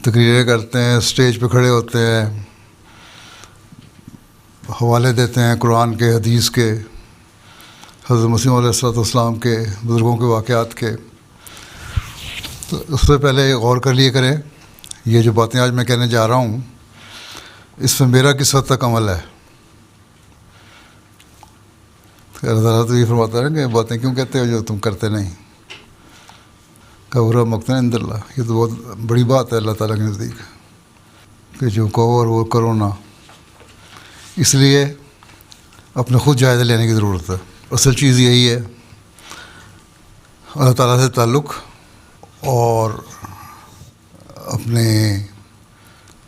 تقریریں کرتے ہیں، اسٹیج پہ کھڑے ہوتے ہیں، حوالے دیتے ہیں قرآن کے، حدیث کے، حضرت مسیح علیہ السلام کے، بزرگوں کے واقعات کے. تو اس سے پہلے غور کر لیے کریں یہ جو باتیں آج میں کہنے جا رہا ہوں اس میں میرا کس حد تک عمل ہے. اللہ تعالیٰ تو یہ فرماتا ہے کہ باتیں کیوں کہتے ہو جو تم کرتے نہیں. کبر مقتا عند اللہ، یہ تو بہت بڑی بات ہے اللہ تعالیٰ کے نزدیک کہ جو کہو اور وہ کرو نہ. اس لیے اپنے خود جائزہ لینے کی ضرورت ہے. اصل چیز یہی ہے اللہ تعالیٰ سے تعلق اور اپنے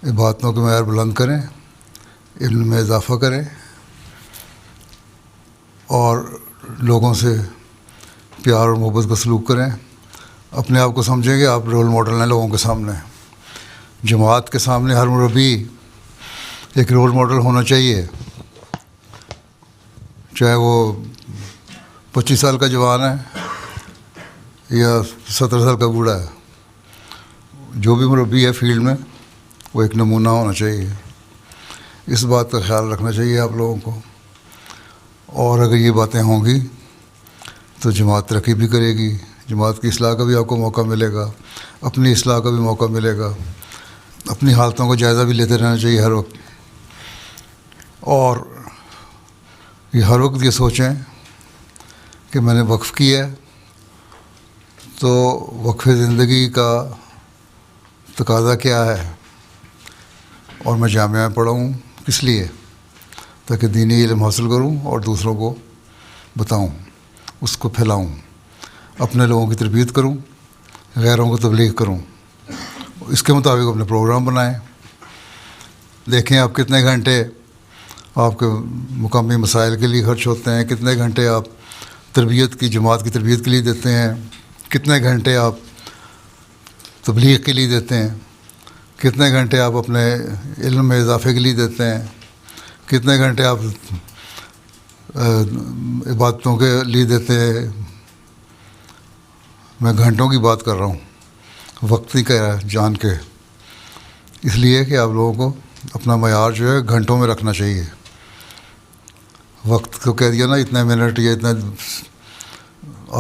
عبادتوں کے معیار بلند کریں، علم میں اضافہ کریں اور لوگوں سے پیار اور محبت کا سلوک کریں. اپنے آپ کو سمجھیں کہ آپ رول ماڈل ہیں لوگوں کے سامنے. جماعت کے سامنے ہر مربی ایک رول ماڈل ہونا چاہیے، چاہے وہ 25 سال کا جوان ہے یا 70 سال کا بوڑھا ہے. جو بھی مربی ہے فیلڈ میں وہ ایک نمونہ ہونا چاہیے. اس بات کا خیال رکھنا چاہیے آپ لوگوں کو. اور اگر یہ باتیں ہوں گی تو جماعت ترقی بھی کرے گی، جماعت کی اصلاح کا بھی آپ کو موقع ملے گا، اپنی اصلاح کا بھی موقع ملے گا. اپنی حالتوں کا جائزہ بھی لیتے رہنا چاہیے ہر وقت. اور یہ ہر وقت یہ سوچیں کہ میں نے وقف کیا ہے تو وقف زندگی کا تقاضا کیا ہے، اور میں جامعہ میں پڑھا ہوں کس لیے؟ تاکہ دینی علم حاصل کروں اور دوسروں کو بتاؤں، اس کو پھیلاؤں، اپنے لوگوں کی تربیت کروں، غیروں کو تبلیغ کروں. اس کے مطابق اپنے پروگرام بنائیں. دیکھیں آپ کتنے گھنٹے آپ کے مقامی مسائل کے لیے خرچ ہوتے ہیں، کتنے گھنٹے آپ تربیت کی، جماعت کی تربیت کے لیے دیتے ہیں، کتنے گھنٹے آپ تبلیغ کے لیے دیتے ہیں، کتنے گھنٹے آپ اپنے علم میں اضافے کے لیے دیتے ہیں، کتنے گھنٹے آپ عبادتوں کے لیے دیتے ہیں. میں گھنٹوں کی بات کر رہا ہوں، وقت ہی کا جان کے. اس لیے کہ آپ لوگوں کو اپنا معیار جو ہے گھنٹوں میں رکھنا چاہیے. وقت کو کہہ دیا نا اتنے منٹ یا اتنا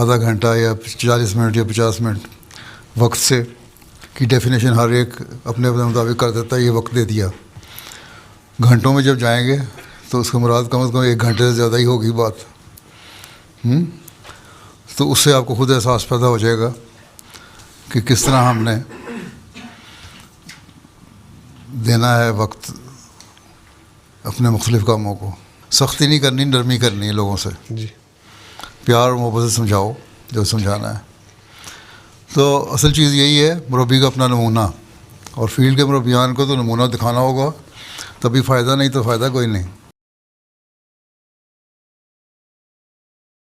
آدھا گھنٹہ یا 40 منٹ یا 50 منٹ، وقت سے کی ڈیفینیشن ہر ایک اپنے اپنے مطابق کر دیتا ہے. یہ وقت دے دیا. گھنٹوں میں جب جائیں گے تو اس کا مراد کم از کم 1 گھنٹے سے زیادہ ہی ہوگی بات. تو اس سے آپ کو خود احساس پیدا ہو جائے گا کہ کس طرح ہم نے دینا ہے وقت اپنے مختلف کاموں کو. سختی نہیں کرنی، نرمی کرنی ہے لوگوں سے. جی، پیار اور محبت سے سمجھاؤ جو سمجھانا ہے. تو اصل چیز یہی ہے مربی کا اپنا نمونہ، اور فیلڈ کے مربیان کو تو نمونہ دکھانا ہوگا، تبھی فائدہ، نہیں تو فائدہ کوئی نہیں.